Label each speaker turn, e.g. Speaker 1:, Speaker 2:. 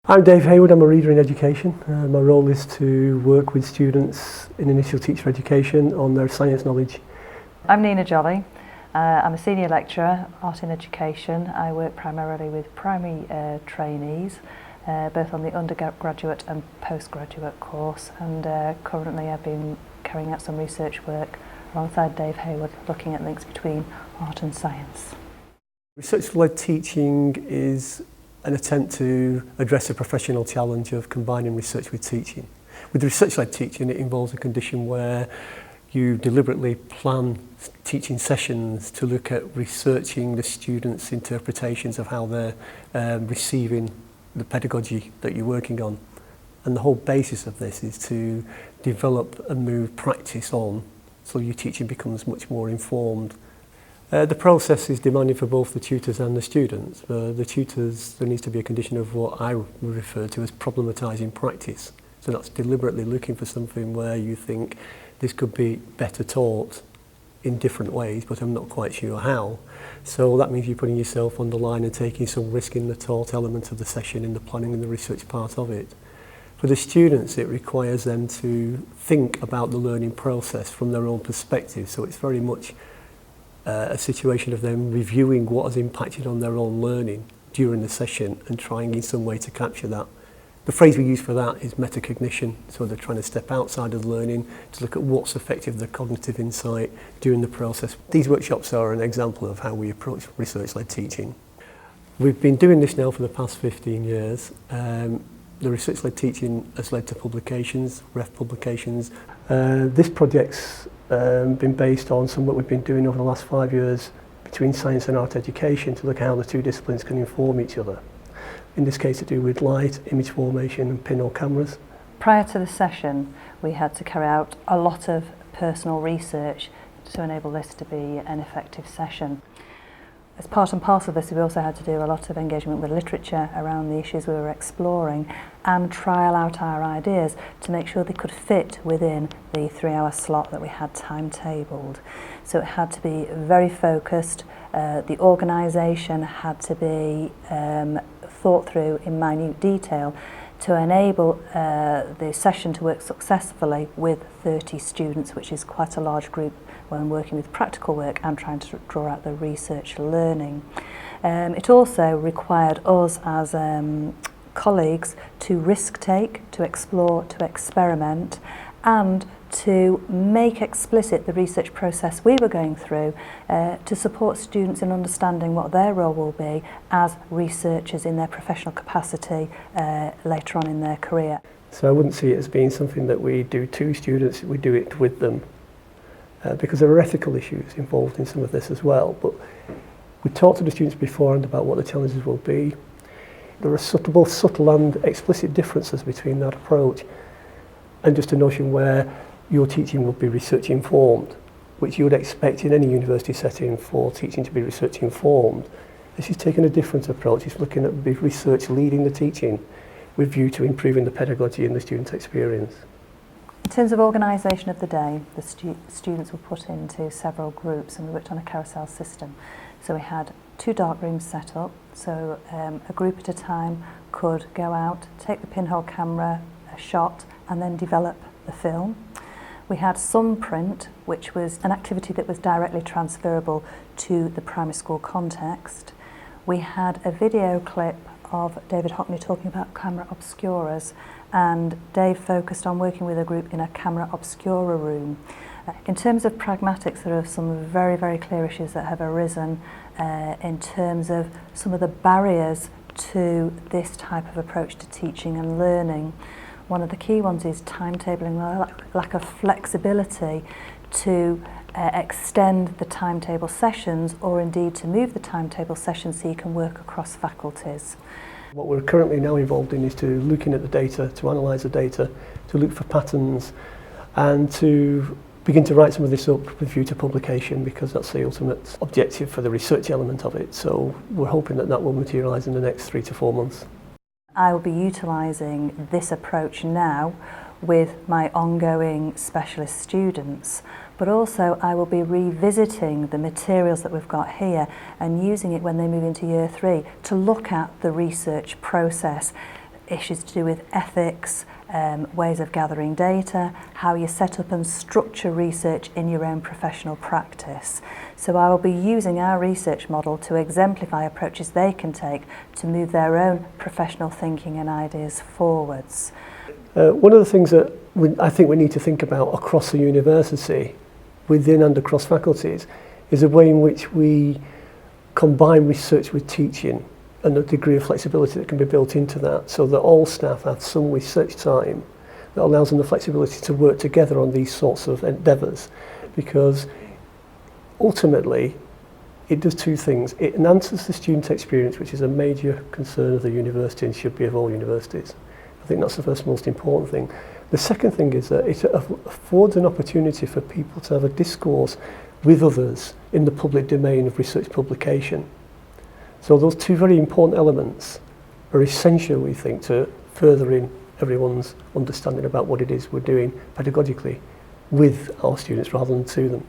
Speaker 1: I'm Dave Hayward, I'm a reader in education. My role is to work with students in initial teacher education on their science knowledge.
Speaker 2: I'm Nina Jolly. I'm a senior lecturer, art in education. I work primarily with primary trainees, both on the undergraduate and postgraduate course, and currently I've been carrying out some research work alongside Dave Hayward, looking at links between art and science.
Speaker 1: Research-led teaching is an attempt to address the professional challenge of combining research with teaching. With research-led teaching, it involves a condition where you deliberately plan teaching sessions to look at researching the students' interpretations of how they're receiving the pedagogy that you're working on. And the whole basis of this is to develop and move practice on so your teaching becomes much more informed. The process is demanding for both the tutors and the students. The tutors, there needs to be a condition of what I refer to as problematising practice. So that's deliberately looking for something where you think this could be better taught in different ways, but I'm not quite sure how. So that means you're putting yourself on the line and taking some risk in the taught element of the session, in the planning and the research part of it. For the students, it requires them to think about the learning process from their own perspective. So it's very much a situation of them reviewing what has impacted on their own learning during the session and trying in some way to capture that. The phrase we use for that is metacognition, so they're trying to step outside of the learning to look at what's effective their cognitive insight during the process. These workshops are an example of how we approach research-led teaching. We've been doing this now for the past 15 years. The research-led teaching has led to publications, REF publications. This project's been based on some work we've been doing over the last 5 years between science and art education to look at how the two disciplines can inform each other. In this case to do with light, image formation and pinhole cameras.
Speaker 2: Prior to the session, we had to carry out a lot of personal research to enable this to be an effective session. As part and parcel of this, we also had to do a lot of engagement with literature around the issues we were exploring and trial out our ideas to make sure they could fit within the 3-hour slot that we had timetabled. So it had to be very focused, the organisation had to be thought through in minute detail to enable the session to work successfully with 30 students, which is quite a large group when working with practical work and trying to draw out the research learning. It also required us as colleagues to risk take, to explore, to experiment and to make explicit the research process we were going through to support students in understanding what their role will be as researchers in their professional capacity later on in their career.
Speaker 1: So I wouldn't see it as being something that we do to students, we do it with them. Because there are ethical issues involved in some of this as well. But we talked to the students beforehand about what the challenges will be. There are both subtle and explicit differences between that approach and just a notion where your teaching will be research informed, which you would expect in any university setting for teaching to be research informed. This is taking a different approach. It's looking at the research leading the teaching with view to improving the pedagogy and the student experience.
Speaker 2: In terms of organisation of the day, the students were put into several groups and we worked on a carousel system. So we had 2 dark rooms set up, so a group at a time could go out, take the pinhole camera, a shot, and then develop the film. We had some print, which was an activity that was directly transferable to the primary school context. We had a video clip of David Hockney talking about camera obscuras, and Dave focused on working with a group in a camera obscura room. In terms of pragmatics, there are some very, very clear issues that have arisen in terms of some of the barriers to this type of approach to teaching and learning. One of the key ones is timetabling, lack of flexibility to extend the timetable sessions or indeed to move the timetable sessions so you can work across faculties.
Speaker 1: What we're currently now involved in is to looking at the data, to analyse the data, to look for patterns and to begin to write some of this up with view to publication, because that's the ultimate objective for the research element of it. So we're hoping that that will materialise in the next 3 to 4 months.
Speaker 2: I will be utilising this approach now with my ongoing specialist students, but also I will be revisiting the materials that we've got here and using it when they move into year 3 to look at the research process, issues to do with ethics, ways of gathering data, how you set up and structure research in your own professional practice. So I will be using our research model to exemplify approaches they can take to move their own professional thinking and ideas forwards.
Speaker 1: One of the things that I think we need to think about across the university, within and across faculties, is a way in which we combine research with teaching and a degree of flexibility that can be built into that, so that all staff have some research time that allows them the flexibility to work together on these sorts of endeavours, because ultimately it does two things. It enhances the student experience, which is a major concern of the university and should be of all universities. I think that's the first most important thing. The second thing is that it affords an opportunity for people to have a discourse with others in the public domain of research publication. So those two very important elements are essential, we think, to furthering everyone's understanding about what it is we're doing pedagogically with our students rather than to them.